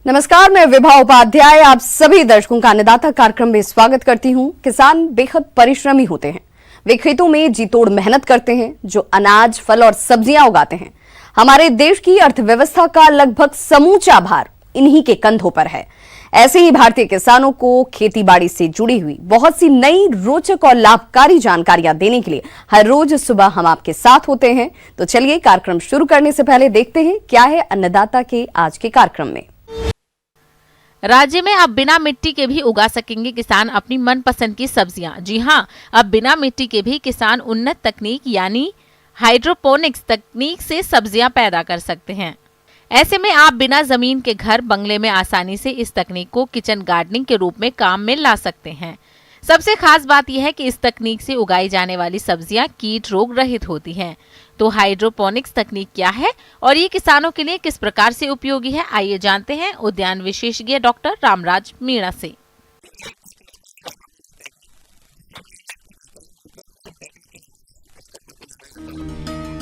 नमस्कार, मैं विभा उपाध्याय आप सभी दर्शकों का अन्नदाता कार्यक्रम में स्वागत करती हूं। किसान बेहद परिश्रमी होते हैं। वे खेतों में जी तोड़ मेहनत करते हैं, जो अनाज, फल और सब्जियां उगाते हैं। हमारे देश की अर्थव्यवस्था का लगभग समूचा भार इन्हीं के कंधों पर है। ऐसे ही भारतीय किसानों को खेती बाड़ी से जुड़ी हुई बहुत सी नई, रोचक और लाभकारी जानकारियां देने के लिए हर रोज सुबह हम आपके साथ होते हैं। तो चलिए, कार्यक्रम शुरू करने से पहले देखते हैं क्या है अन्नदाता के आज के कार्यक्रम में। राज्य में अब बिना मिट्टी के भी उगा सकेंगे किसान अपनी मनपसंद की सब्जियां। जी हां, अब बिना मिट्टी के भी किसान उन्नत तकनीक यानी हाइड्रोपोनिक्स तकनीक से सब्जियां पैदा कर सकते हैं। ऐसे में आप बिना जमीन के घर, बंगले में आसानी से इस तकनीक को किचन गार्डनिंग के रूप में काम में ला सकते हैं। सबसे खास बात यह है कि इस तकनीक से उगाई जाने वाली सब्जियां कीट रोग रहित होती हैं। तो हाइड्रोपोनिक्स तकनीक क्या है और ये किसानों के लिए किस प्रकार से उपयोगी है, आइए जानते हैं उद्यान विशेषज्ञ डॉक्टर रामराज मीणा से।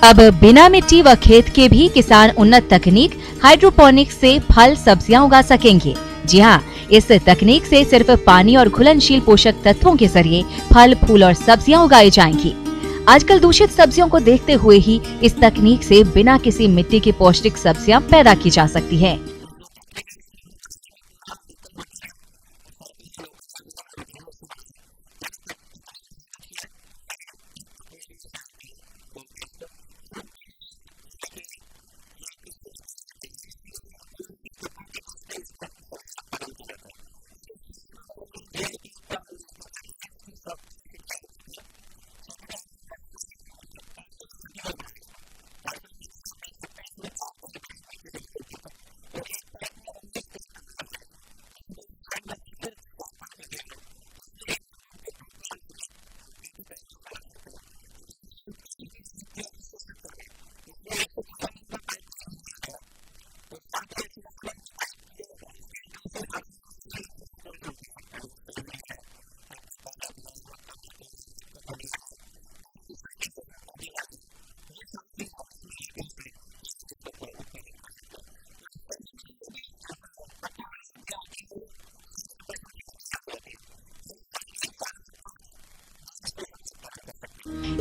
अब बिना मिट्टी व खेत के भी किसान उन्नत तकनीक हाइड्रोपोनिक्स से फल सब्जियां उगा सकेंगे। जी हाँ, इस तकनीक से सिर्फ पानी और घुलनशील पोषक तत्वों के जरिए फल, फूल और सब्जियां उगाई जाएंगी। आजकल दूषित सब्जियों को देखते हुए ही इस तकनीक से बिना किसी मिट्टी की पौष्टिक सब्जियां पैदा की जा सकती हैं।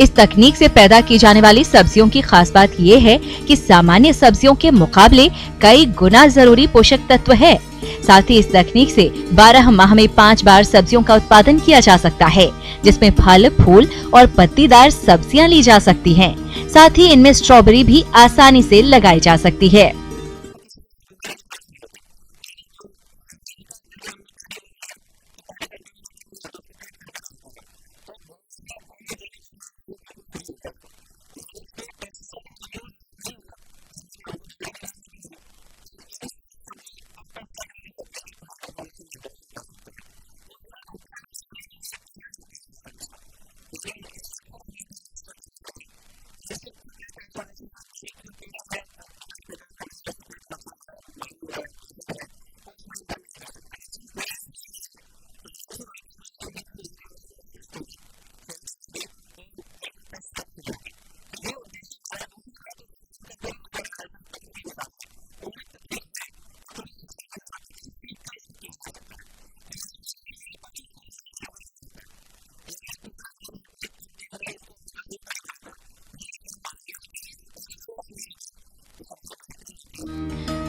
इस तकनीक से पैदा की जाने वाली सब्जियों की खास बात ये है कि सामान्य सब्जियों के मुकाबले कई गुना जरूरी पोषक तत्व है। साथ ही इस तकनीक से 12 माह में 5 बार सब्जियों का उत्पादन किया जा सकता है, जिसमें फल, फूल और पत्तीदार सब्जियां ली जा सकती हैं। साथ ही इनमें स्ट्रॉबेरी भी आसानी से लगाई जा सकती है।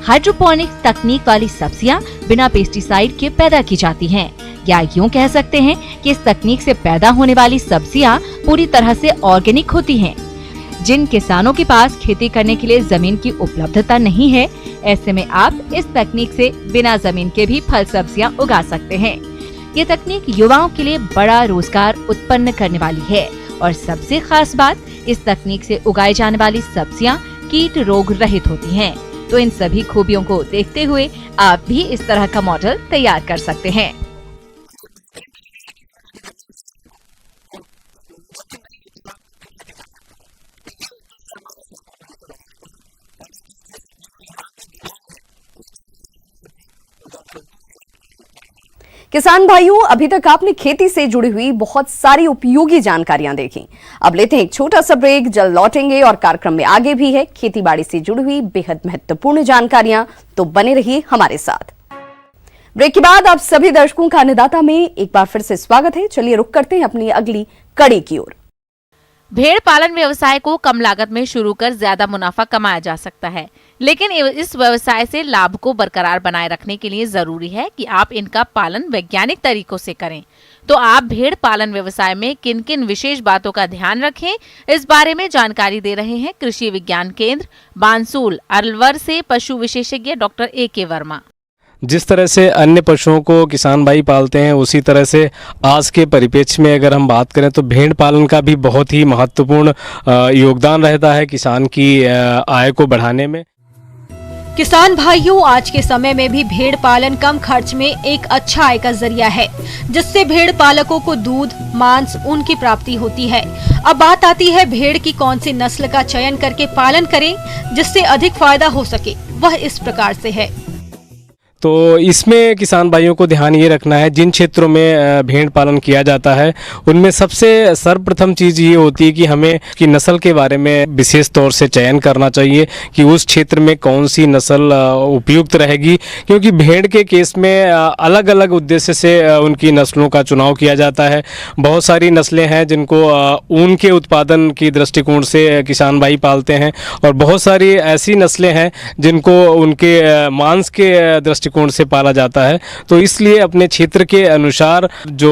हाइड्रोपोनिक्स तकनीक वाली सब्जियां बिना पेस्टिसाइड के पैदा की जाती हैं। या यूं कह सकते हैं कि इस तकनीक से पैदा होने वाली सब्जियां पूरी तरह से ऑर्गेनिक होती हैं। जिन किसानों के पास खेती करने के लिए जमीन की उपलब्धता नहीं है, ऐसे में आप इस तकनीक से बिना जमीन के भी फल सब्जियां उगा सकते हैं। ये तकनीक युवाओं के लिए बड़ा रोजगार उत्पन्न करने वाली है और सबसे खास बात, इस तकनीक से उगाई जाने वाली सब्जियां कीट रोग रहित होती हैं। तो इन सभी खूबियों को देखते हुए आप भी इस तरह का मॉडल तैयार कर सकते हैं। किसान भाइयों, अभी तक आपने खेती से जुड़ी हुई बहुत सारी उपयोगी जानकारियां देखी। अब लेते हैं एक छोटा सा ब्रेक, जल्द लौटेंगे और कार्यक्रम में आगे भी है खेती बाड़ी से जुड़ी हुई बेहद महत्वपूर्ण जानकारियां, तो बने रहिए हमारे साथ। ब्रेक के बाद आप सभी दर्शकों का अन्नदाता में एक बार फिर से स्वागत है। चलिए रुक करते हैं अपनी अगली कड़ी की ओर। भेड़ पालन व्यवसाय को कम लागत में शुरू कर ज्यादा मुनाफा कमाया जा सकता है, लेकिन इस व्यवसाय से लाभ को बरकरार बनाए रखने के लिए जरूरी है कि आप इनका पालन वैज्ञानिक तरीकों से करें। तो आप भेड़ पालन व्यवसाय में किन किन विशेष बातों का ध्यान रखें, इस बारे में जानकारी दे रहे हैं कृषि विज्ञान केंद्र बानसूल अलवर से पशु विशेषज्ञ डॉक्टर A.K. वर्मा। जिस तरह से अन्य पशुओं को किसान भाई पालते हैं, उसी तरह से आज के परिप्रेक्ष्य में अगर हम बात करें तो भेड़ पालन का भी बहुत ही महत्वपूर्ण योगदान रहता है किसान की आय को बढ़ाने में। किसान भाइयों, आज के समय में भी भेड़ पालन कम खर्च में एक अच्छा आय का जरिया है, जिससे भेड़ पालकों को दूध, मांस, ऊन की प्राप्ति होती है। अब बात आती है भेड़ की कौन सी नस्ल का चयन करके पालन करें जिससे अधिक फायदा हो सके। वह इस प्रकार से है। तो इसमें किसान भाइयों को ध्यान ये रखना है, जिन क्षेत्रों में भेड़ पालन किया जाता है उनमें सबसे सर्वप्रथम चीज़ ये होती है कि हमें की नस्ल के बारे में विशेष तौर से चयन करना चाहिए कि उस क्षेत्र में कौन सी नस्ल उपयुक्त रहेगी, क्योंकि भेड़ के केस में अलग अलग उद्देश्य से उनकी नस्लों का चुनाव किया जाता है। बहुत सारी नस्लें हैं जिनको ऊन के उत्पादन की दृष्टिकोण से किसान भाई पालते हैं, और बहुत सारी ऐसी नस्लें हैं जिनको उनके मांस के दृष्टिकोण से पाला जाता है। तो इसलिए अपने क्षेत्र के अनुसार जो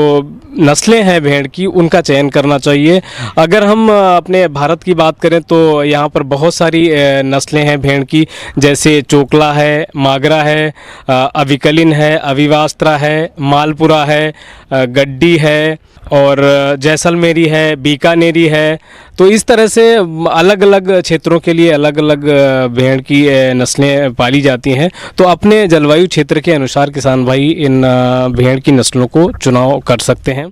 नस्लें हैं भेड़ की, उनका चयन करना चाहिए। अगर हम अपने भारत की बात करें तो यहाँ पर बहुत सारी नस्लें हैं भेड़ की, जैसे चोकला है, मागरा है, अविकलिन है, अविवास्त्रा है, मालपुरा है, गड्डी है और जैसलमेरी है, बीकानेरी है। तो इस तरह से अलग अलग क्षेत्रों के लिए अलग अलग भेड़ की नस्लें पाली जाती हैं। तो अपने जलवायु क्षेत्र के अनुसार किसान भाई इन भेड़ की नस्लों को चुनाव कर सकते हैं।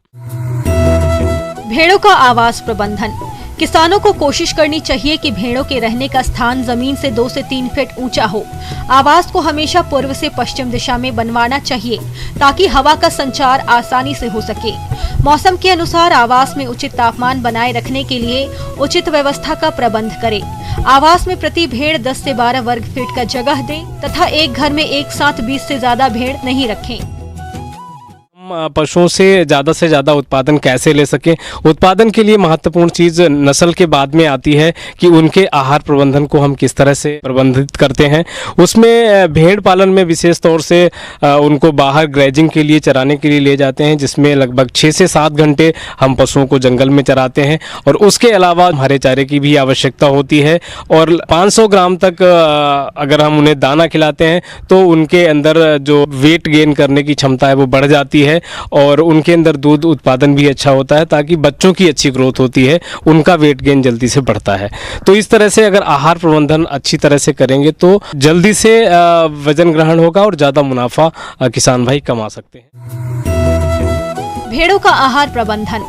भेड़ों का आवास प्रबंधन। किसानों को कोशिश करनी चाहिए कि भेड़ों के रहने का स्थान जमीन से 2 से 3 फीट ऊंचा हो। आवास को हमेशा पूर्व से पश्चिम दिशा में बनवाना चाहिए ताकि हवा का संचार आसानी से हो सके। मौसम के अनुसार आवास में उचित तापमान बनाए रखने के लिए उचित व्यवस्था का प्रबंध करें। आवास में प्रति भेड़ 10 से 12 वर्ग फीट का जगह दें तथा एक घर में एक साथ 20 से ज्यादा भेड़ नहीं रखें। पशुओं से ज़्यादा उत्पादन कैसे ले सकें, उत्पादन के लिए महत्वपूर्ण चीज़ नस्ल के बाद में आती है कि उनके आहार प्रबंधन को हम किस तरह से प्रबंधित करते हैं। उसमें भेड़ पालन में विशेष तौर से उनको बाहर ग्रेजिंग के लिए, चराने के लिए ले जाते हैं, जिसमें लगभग 6 से 7 घंटे हम पशुओं को जंगल में चराते हैं, और उसके अलावा हरे चारे की भी आवश्यकता होती है। और 500 ग्राम तक अगर हम उन्हें दाना खिलाते हैं तो उनके अंदर जो वेट गेन करने की क्षमता है वो बढ़ जाती है, और उनके अंदर दूध उत्पादन भी अच्छा होता है, ताकि बच्चों की अच्छी ग्रोथ होती है, उनका वेट गेन जल्दी से बढ़ता है। तो इस तरह से अगर आहार प्रबंधन अच्छी तरह से करेंगे तो जल्दी से वजन ग्रहण होगा और ज़्यादा मुनाफा किसान भाई कमा सकते हैं। भेड़ों का आहार प्रबंधन।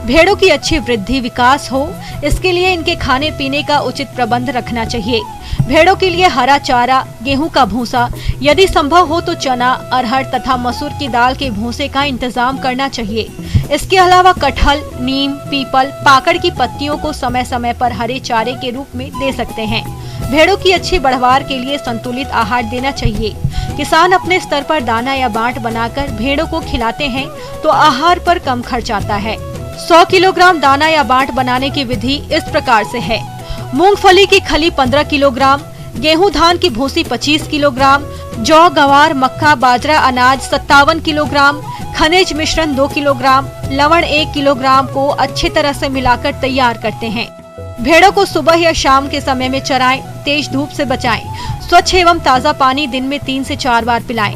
भेड़ों की अच्छी वृद्धि विकास हो, इसके लिए इनके खाने पीने का उचित प्रबंध रखना चाहिए। भेड़ों के लिए हरा चारा, गेहूं का भूसा, यदि संभव हो तो चना, अरहर तथा मसूर की दाल के भूसे का इंतजाम करना चाहिए। इसके अलावा कटहल, नीम, पीपल, पाकड़ की पत्तियों को समय समय पर हरे चारे के रूप में दे सकते हैं। भेड़ों की अच्छी बढ़वार के लिए संतुलित आहार देना चाहिए। किसान अपने स्तर पर दाना या बांट बनाकर भेड़ों को खिलाते हैं तो आहार पर कम खर्च आता है। 100 किलोग्राम दाना या बांट बनाने की विधि इस प्रकार से है। मूंगफली की खली 15 किलोग्राम, गेहूं धान की भूसी 25 किलोग्राम, जौ, गवार, मक्का, बाजरा अनाज 57 किलोग्राम, खनिज मिश्रण 2 किलोग्राम, लवण 1 किलोग्राम को अच्छी तरह से मिलाकर तैयार करते हैं। भेड़ों को सुबह या शाम के समय में चराएं, तेज धूप से बचाएं। स्वच्छ एवं ताज़ा पानी दिन में 3 से 4 बार पिलाएं।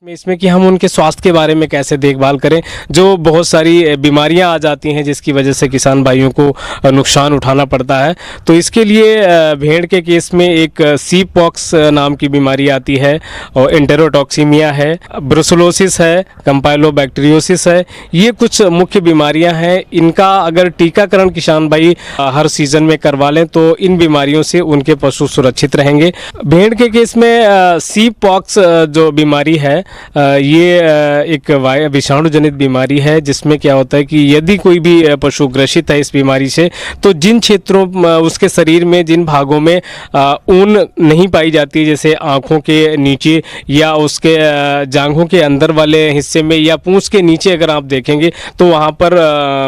इसमें कि हम उनके स्वास्थ्य के बारे में कैसे देखभाल करें। जो बहुत सारी बीमारियां आ जाती हैं जिसकी वजह से किसान भाइयों को नुकसान उठाना पड़ता है, तो इसके लिए भेड़ के केस में एक सीप पॉक्स नाम की बीमारी आती है, और एंटेरोटॉक्सीमिया है, ब्रुसेलोसिस है, कंपाइलोबैक्टीरियोसिस है। ये कुछ मुख्य बीमारियां हैं। इनका अगर टीकाकरण किसान भाई हर सीजन में करवा लें तो इन बीमारियों से उनके पशु सुरक्षित रहेंगे। भेड़ के केस में सीप पॉक्स जो बीमारी है ये एक विषाणु जनित बीमारी है, जिसमें क्या होता है कि यदि कोई भी पशु ग्रसित है इस बीमारी से, तो जिन क्षेत्रों उसके शरीर में जिन भागों में ऊन नहीं पाई जाती है, जैसे आँखों के नीचे या उसके जांघों के अंदर वाले हिस्से में या पूंछ के नीचे अगर आप देखेंगे तो वहाँ पर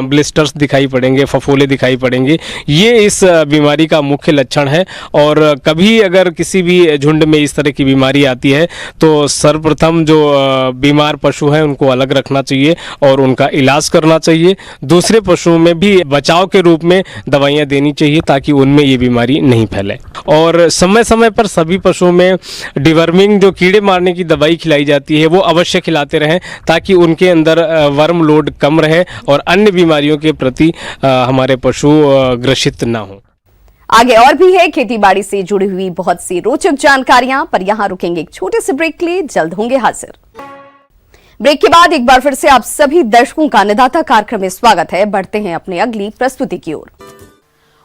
ब्लिस्टर्स दिखाई पड़ेंगे, फफोले दिखाई पड़ेंगे। ये इस बीमारी का मुख्य लक्षण है। और कभी अगर किसी भी झुंड में इस तरह की बीमारी आती है तो सर्वप्रथम जो बीमार पशु हैं उनको अलग रखना चाहिए और उनका इलाज करना चाहिए। दूसरे पशुओं में भी बचाव के रूप में दवाइयाँ देनी चाहिए ताकि उनमें ये बीमारी नहीं फैले। और समय समय पर सभी पशुओं में डिवर्मिंग जो कीड़े मारने की दवाई खिलाई जाती है वो अवश्य खिलाते रहें ताकि उनके अंदर वर्म लोड कम रहे और अन्य बीमारियों के प्रति हमारे पशु ग्रसित ना हो। आगे और भी है खेती बाड़ी से जुड़ी हुई बहुत सी रोचक जानकारियां, पर यहां रुकेंगे एक छोटे से ब्रेक के लिए, जल्द होंगे हाजिर। ब्रेक के बाद एक बार फिर से आप सभी दर्शकों का अन्नदाता कार्यक्रम में स्वागत है। बढ़ते हैं अपनी अगली प्रस्तुति की ओर।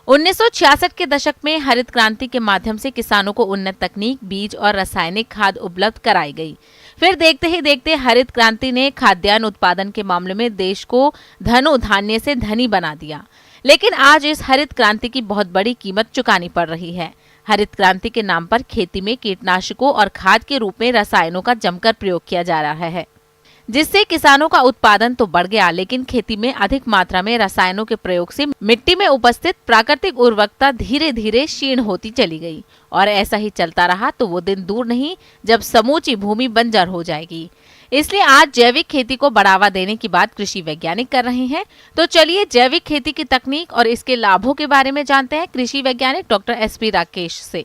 1966 के दशक में हरित क्रांति के माध्यम से किसानों को उन्नत तकनीक, बीज और रासायनिक खाद उपलब्ध कराई गई। फिर देखते ही देखते हरित क्रांति ने खाद्यान्न उत्पादन के मामले में देश को धनो धान्य से धनी बना दिया। लेकिन आज इस हरित क्रांति की बहुत बड़ी कीमत चुकानी पड़ रही है। हरित क्रांति के नाम पर खेती में कीटनाशकों और खाद के रूप में रसायनों का जमकर प्रयोग किया जा रहा है, जिससे किसानों का उत्पादन तो बढ़ गया, लेकिन खेती में अधिक मात्रा में रसायनों के प्रयोग से मिट्टी में उपस्थित प्राकृतिक उर्वरकता धीरे धीरे क्षीण होती चली गई। और ऐसा ही चलता रहा तो वो दिन दूर नहीं जब समूची भूमि बंजर हो जाएगी। इसलिए आज जैविक खेती को बढ़ावा देने की बात कृषि वैज्ञानिक कर रहे हैं। तो चलिए जैविक खेती की तकनीक और इसके लाभों के बारे में जानते हैं कृषि वैज्ञानिक डॉक्टर SP राकेश से।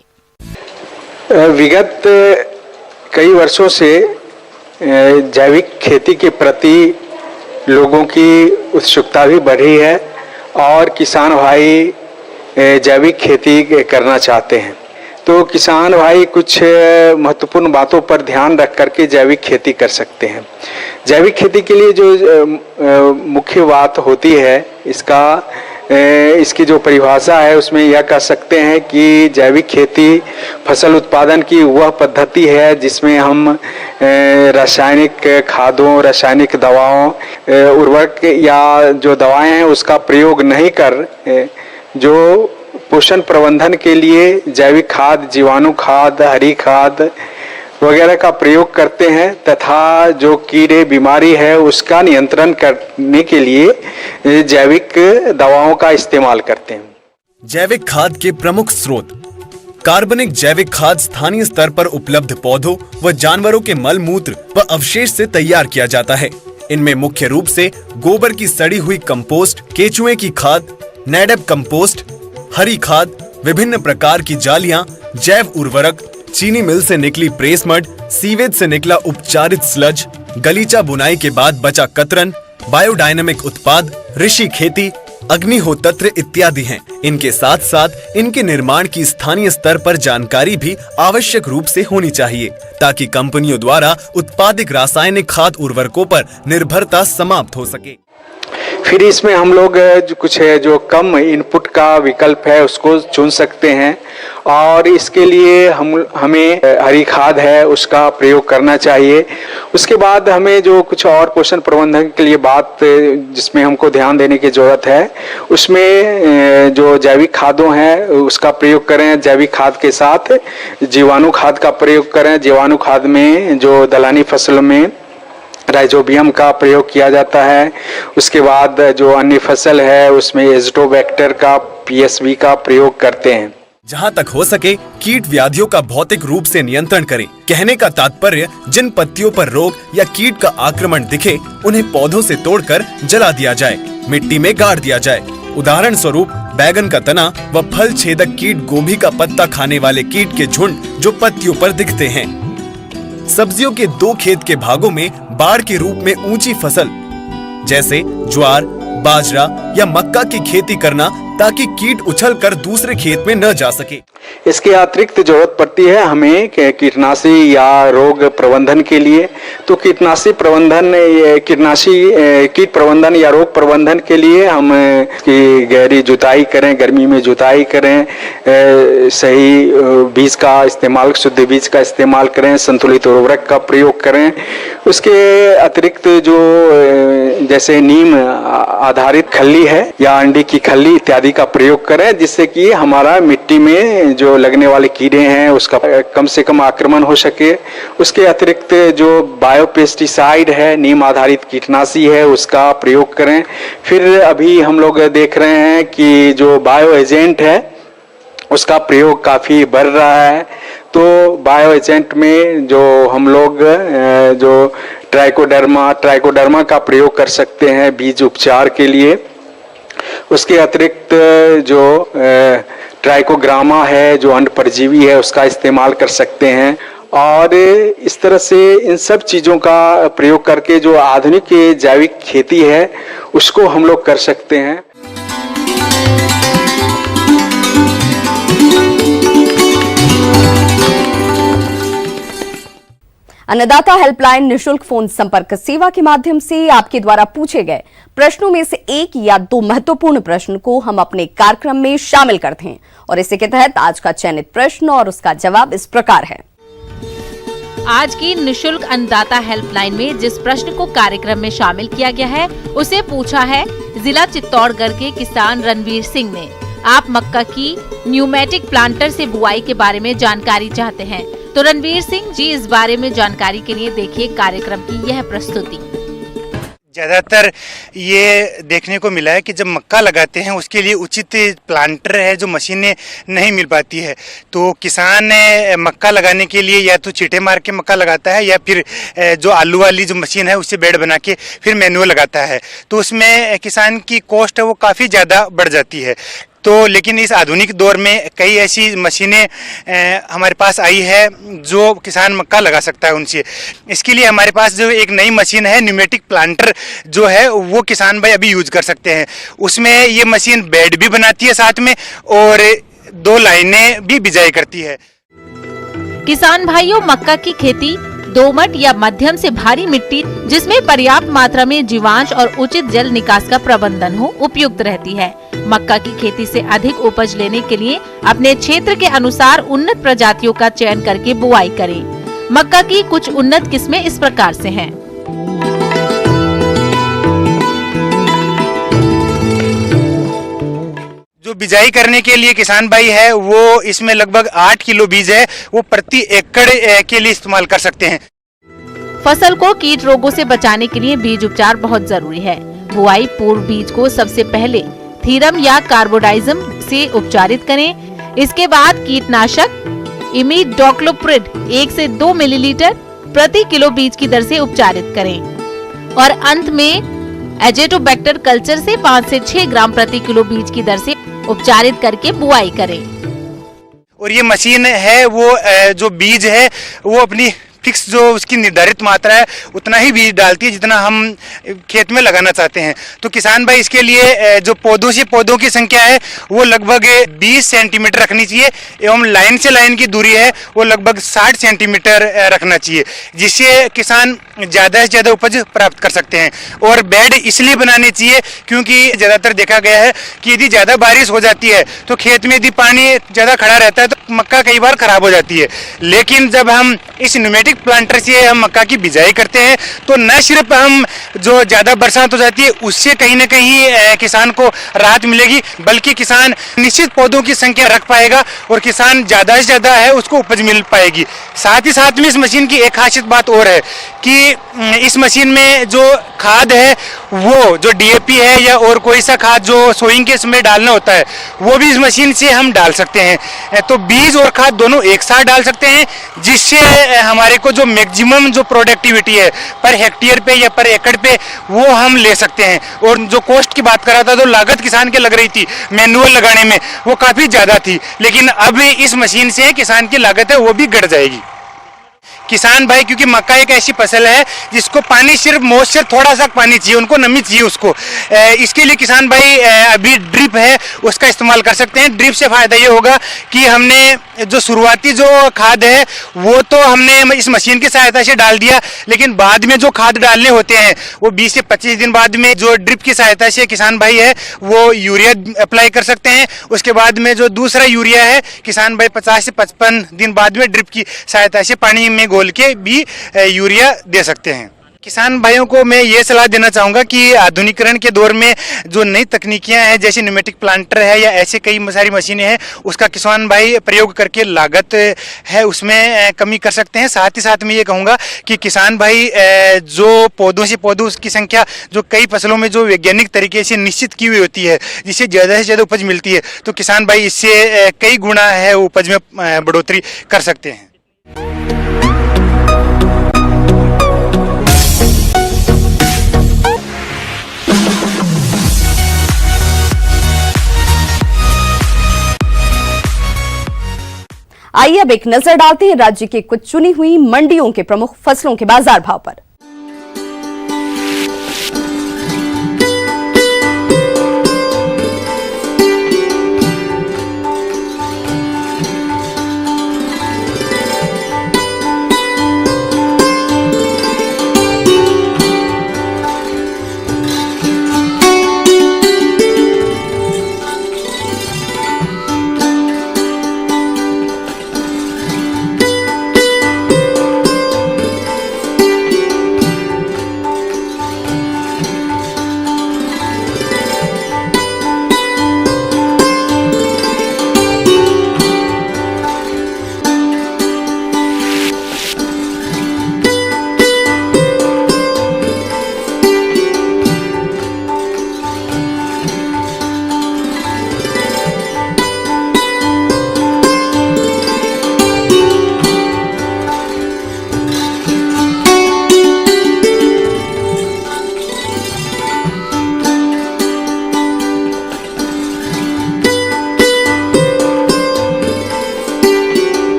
विगत कई वर्षों से जैविक खेती के प्रति लोगों की उत्सुकता भी बढ़ी है और किसान भाई जैविक खेती करना चाहते हैं। तो किसान भाई कुछ महत्वपूर्ण बातों पर ध्यान रख करके जैविक खेती कर सकते हैं। जैविक खेती के लिए जो मुख्य बात होती है इसकी जो परिभाषा है उसमें यह कह सकते हैं कि जैविक खेती फसल उत्पादन की वह पद्धति है जिसमें हम रासायनिक खादों, रासायनिक दवाओं, उर्वरक या जो दवाएं हैं उसका प्रयोग नहीं कर जो पोषण प्रबंधन के लिए जैविक खाद, जीवाणु खाद, हरी खाद वगैरह का प्रयोग करते हैं तथा जो कीड़े बीमारी है उसका नियंत्रण करने के लिए जैविक दवाओं का इस्तेमाल करते हैं। जैविक खाद के प्रमुख स्रोत। कार्बनिक जैविक खाद स्थानीय स्तर पर उपलब्ध पौधों व जानवरों के मल मूत्र व अवशेष से तैयार किया जाता है। इनमें मुख्य रूप से गोबर की सड़ी हुई कंपोस्ट, केचुए की खाद, नेडब कंपोस्ट, हरी खाद, विभिन्न प्रकार की जालियां, जैव उर्वरक, चीनी मिल से निकली प्रेस मड, सीवेज से निकला उपचारित स्लज, गलीचा बुनाई के बाद बचा कतरन, बायोडायनेमिक उत्पाद, ऋषि खेती, अग्निहोत्र इत्यादि हैं। इनके साथ साथ इनके निर्माण की स्थानीय स्तर पर जानकारी भी आवश्यक रूप से होनी चाहिए ताकि कंपनियों द्वारा उत्पादित रासायनिक खाद उर्वरकों पर निर्भरता समाप्त हो सके। फिर इसमें हम लोग कुछ जो कम इनपुट का विकल्प है उसको चुन सकते हैं और इसके लिए हमें हरी खाद है उसका प्रयोग करना चाहिए। उसके बाद हमें जो कुछ और पोषण प्रबंधन के लिए बात जिसमें हमको ध्यान देने की जरूरत है उसमें जो जैविक खादों हैं उसका प्रयोग करें। जैविक खाद के साथ जीवाणु खाद का प्रयोग करें। जीवाणु खाद में जो दलहनी फसलों में राइजोबियम का प्रयोग किया जाता है। उसके बाद जो अन्य फसल है उसमें एजोटोबैक्टर का, PSB का प्रयोग करते हैं। जहाँ तक हो सके कीट व्याधियों का भौतिक रूप से नियंत्रण करें। कहने का तात्पर्य जिन पत्तियों पर रोग या कीट का आक्रमण दिखे उन्हें पौधों से तोड़कर जला दिया जाए, मिट्टी में गाड़ दिया जाए। उदाहरण स्वरूप बैगन का तना व फल छेदक कीट, गोभी का पत्ता खाने वाले कीट के झुंड जो पत्तियों पर दिखते हैं। सब्जियों के 2 खेत के भागों में बाढ़ के रूप में ऊंची फसल जैसे ज्वार, बाजरा या मक्का की खेती करना ताकि कीट उछलकर दूसरे खेत में न जा सके। इसके अतिरिक्त जरूरत पड़ती है हमें कीटनाशी या रोग प्रबंधन के लिए। तो कीट प्रबंधन या रोग प्रबंधन के लिए हम की गहरी जुताई करें, गर्मी में जुताई करें, सही बीज का इस्तेमाल, शुद्ध बीज का इस्तेमाल करें, संतुलित उर्वरक का प्रयोग करें। उसके अतिरिक्त जो जैसे नीम आधारित खल्ली है या अंडे की खल्ली इत्यादि का प्रयोग करें, जिससे कि हमारा मिट्टी में जो लगने वाले कीड़े हैं उसका कम से कम आक्रमण हो सके। उसके अतिरिक्त जो बायोपेस्टिसाइड है, नीम आधारित कीटनाशी है, उसका प्रयोग करें। फिर अभी हम लोग देख रहे हैं कि जो बायो एजेंट है उसका प्रयोग काफ़ी बढ़ रहा है। तो बायो एजेंट में जो हम लोग जो ट्राइकोडर्मा का प्रयोग कर सकते हैं बीज उपचार के लिए। उसके अतिरिक्त जो ट्राइकोग्रामा है, जो अंड परजीवी है, उसका इस्तेमाल कर सकते हैं। और इस तरह से इन सब चीज़ों का प्रयोग करके जो आधुनिक जैविक खेती है उसको हम लोग कर सकते हैं। अन्नदाता हेल्पलाइन निशुल्क फोन संपर्क सेवा के माध्यम से आपके द्वारा पूछे गए प्रश्नों में से एक या दो महत्वपूर्ण प्रश्न को हम अपने कार्यक्रम में शामिल करते हैं और इसी के तहत आज का चयनित प्रश्न और उसका जवाब इस प्रकार है। आज की निशुल्क अन्नदाता हेल्पलाइन में जिस प्रश्न को कार्यक्रम में शामिल किया गया है उसे पूछा है जिला चित्तौड़गढ़ के किसान रणवीर सिंह ने। आप मक्का की न्यूमेटिक प्लांटर से बुआई के बारे में जानकारी चाहते हैं, तो रणवीर सिंह जी इस बारे में जानकारी के लिए देखिए कार्यक्रम की यह प्रस्तुति। ज़्यादातर ये देखने को मिला है कि जब मक्का लगाते हैं उसके लिए उचित प्लांटर है जो मशीनें नहीं मिल पाती है, तो किसान मक्का लगाने के लिए या तो चीटे मार के मक्का लगाता है या फिर जो आलू वाली जो मशीन है उससे बेड बना के फिर मैनुअल लगाता है। तो उसमें किसान की कॉस्ट है वो काफ़ी ज़्यादा बढ़ जाती है। तो लेकिन इस आधुनिक दौर में कई ऐसी मशीनें हमारे पास आई है जो किसान मक्का लगा सकता है उनसे। इसके लिए हमारे पास जो एक नई मशीन है न्यूमेटिक प्लांटर जो है वो किसान भाई अभी यूज कर सकते हैं। उसमें ये मशीन बेड भी बनाती है साथ में और 2 लाइनें भी बिजाई करती है। किसान भाइयों, मक्का की खेती दोमट या मध्यम से भारी मिट्टी जिसमें पर्याप्त मात्रा में जीवांश और उचित जल निकास का प्रबंधन हो उपयुक्त रहती है। मक्का की खेती से अधिक उपज लेने के लिए अपने क्षेत्र के अनुसार उन्नत प्रजातियों का चयन करके बुआई करें। मक्का की कुछ उन्नत किस्में इस प्रकार से हैं। जो बिजाई करने के लिए किसान भाई है वो इसमें लगभग 8 किलो बीज है वो प्रति एकड़ के लिए इस्तेमाल कर सकते हैं। फसल को कीट रोगों से बचाने के लिए बीज उपचार बहुत जरूरी है। बुआई पूर्व बीज को सबसे पहले थीरम या कार्बोडाइजम से उपचारित करें। इसके बाद कीटनाशक इमिडोक्लोप्रिड 1 से 2 मिलीलीटर प्रति किलो बीज की दर से उपचारित करें और अंत में एजेटोबैक्टर कल्चर से 5 से 6 ग्राम प्रति किलो बीज की दर से उपचारित करके बुआई करें। और ये मशीन है वो जो बीज है वो अपनी फिक्स जो उसकी निर्धारित मात्रा है उतना ही बीज डालती है जितना हम खेत में लगाना चाहते हैं। तो किसान भाई इसके लिए जो पौधों से पौधों की संख्या है वो लगभग 20 सेंटीमीटर रखनी चाहिए एवं लाइन से लाइन की दूरी है वो लगभग 60 सेंटीमीटर रखना चाहिए, जिससे किसान ज़्यादा से ज़्यादा उपज प्राप्त कर सकते हैं। और बेड इसलिए बनाने चाहिए क्योंकि ज़्यादातर देखा गया है कि यदि ज़्यादा बारिश हो जाती है तो खेत में यदि पानी ज़्यादा खड़ा रहता है तो मक्का कई बार खराब हो जाती है। लेकिन जब हम इस न्यूमेटिक प्लांटर से हम मक्का की बिजाई करते हैं तो न सिर्फ हम जो ज़्यादा बरसात हो जाती है उससे कहीं ना कहीं किसान को राहत मिलेगी, बल्कि किसान निश्चित पौधों की संख्या रख पाएगा और किसान ज़्यादा से ज़्यादा है उसको उपज मिल पाएगी। साथ ही साथ में इस मशीन की एक खासियत बात और है कि इस मशीन में जो खाद है वो जो DAP है या और कोई सा खाद जो सोइंग के समय डालना होता है वो भी इस मशीन से हम डाल सकते हैं। तो बीज और खाद दोनों एक साथ डाल सकते हैं, जिससे हमारे को जो मैक्सिमम जो प्रोडक्टिविटी है पर हेक्टेयर पे या पर एकड़ पे वो हम ले सकते हैं। और जो कॉस्ट की बात कर रहा था तो लागत किसान के लग रही थी मैनुअल लगाने में वो काफ़ी ज़्यादा थी, लेकिन अब इस मशीन से किसान की लागत है वो भी घट जाएगी। किसान भाई, क्योंकि मक्का एक ऐसी फसल है जिसको पानी सिर्फ मॉइस्चर थोड़ा सा पानी चाहिए, उनको नमी चाहिए उसको। इसके लिए किसान भाई अभी ड्रिप है उसका इस्तेमाल कर सकते हैं। ड्रिप से फायदा ये होगा कि हमने जो शुरुआती जो खाद है वो तो हमने इस मशीन की सहायता से डाल दिया, लेकिन बाद में जो खाद डालने होते हैं वो 20 से 25 दिन बाद में जो ड्रिप की सहायता से किसान भाई है वो यूरिया अप्लाई कर सकते हैं। उसके बाद में जो दूसरा यूरिया है किसान भाई 50 से 55 दिन बाद में ड्रिप की सहायता से पानी में घोल के भी यूरिया दे सकते हैं। किसान भाइयों को मैं ये सलाह देना चाहूँगा कि आधुनिकीकरण के दौर में जो नई तकनीकियां हैं जैसे न्यूमेटिक प्लांटर है या ऐसे कई सारी मशीनें हैं उसका किसान भाई प्रयोग करके लागत है उसमें कमी कर सकते हैं। साथ ही साथ मैं ये कहूँगा कि किसान भाई जो पौधों से पौधों की संख्या जो कई फसलों में जो वैज्ञानिक तरीके से निश्चित की हुई होती है जिससे ज़्यादा से ज़्यादा उपज मिलती है, तो किसान भाई इससे कई गुना है उपज में बढ़ोतरी कर सकते हैं। आइए अब एक नजर डालते हैं राज्य की कुछ चुनी हुई मंडियों के प्रमुख फसलों के बाजार भाव पर।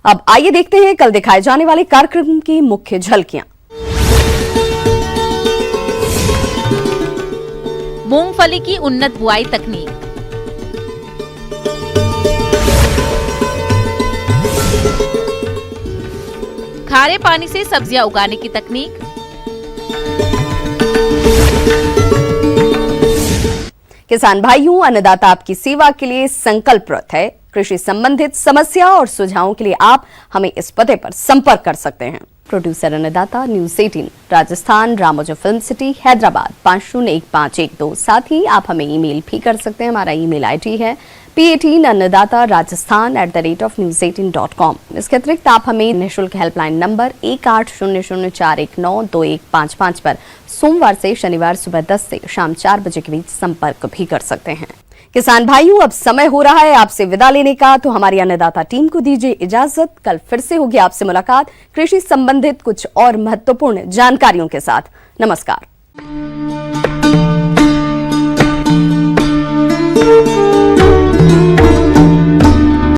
अब आइए देखते हैं कल दिखाए जाने वाले कार्यक्रम की मुख्य झलकियां। मूंगफली की उन्नत बुआई तकनीक, खारे पानी से सब्जियां उगाने की तकनीक, किसान भाइयों, अन्नदाता आपकी सेवा के लिए संकल्परत है। कृषि संबंधित समस्या और सुझावों के लिए आप हमें इस पते पर संपर्क कर सकते हैं। प्रोड्यूसर अन्नदाता, news 18 Rajasthan, Ramoji film city, Hyderabad 501512। साथ ही आप हमें ईमेल भी कर सकते हैं। हमारा ईमेल आईडी है p18annadatarajasthan@news18.com। इसके अतिरिक्त आप हमें निःशुल्क हेल्पलाइन नंबर 180041922155 पर सोमवार से शनिवार सुबह 10 से शाम 4 बजे के बीच संपर्क भी कर सकते हैं। किसान भाइयों, अब समय हो रहा है आपसे विदा लेने का, तो हमारी अन्नदाता टीम को दीजिए इजाजत। कल फिर से होगी आपसे मुलाकात कृषि संबंधित कुछ और महत्वपूर्ण जानकारियों के साथ। नमस्कार।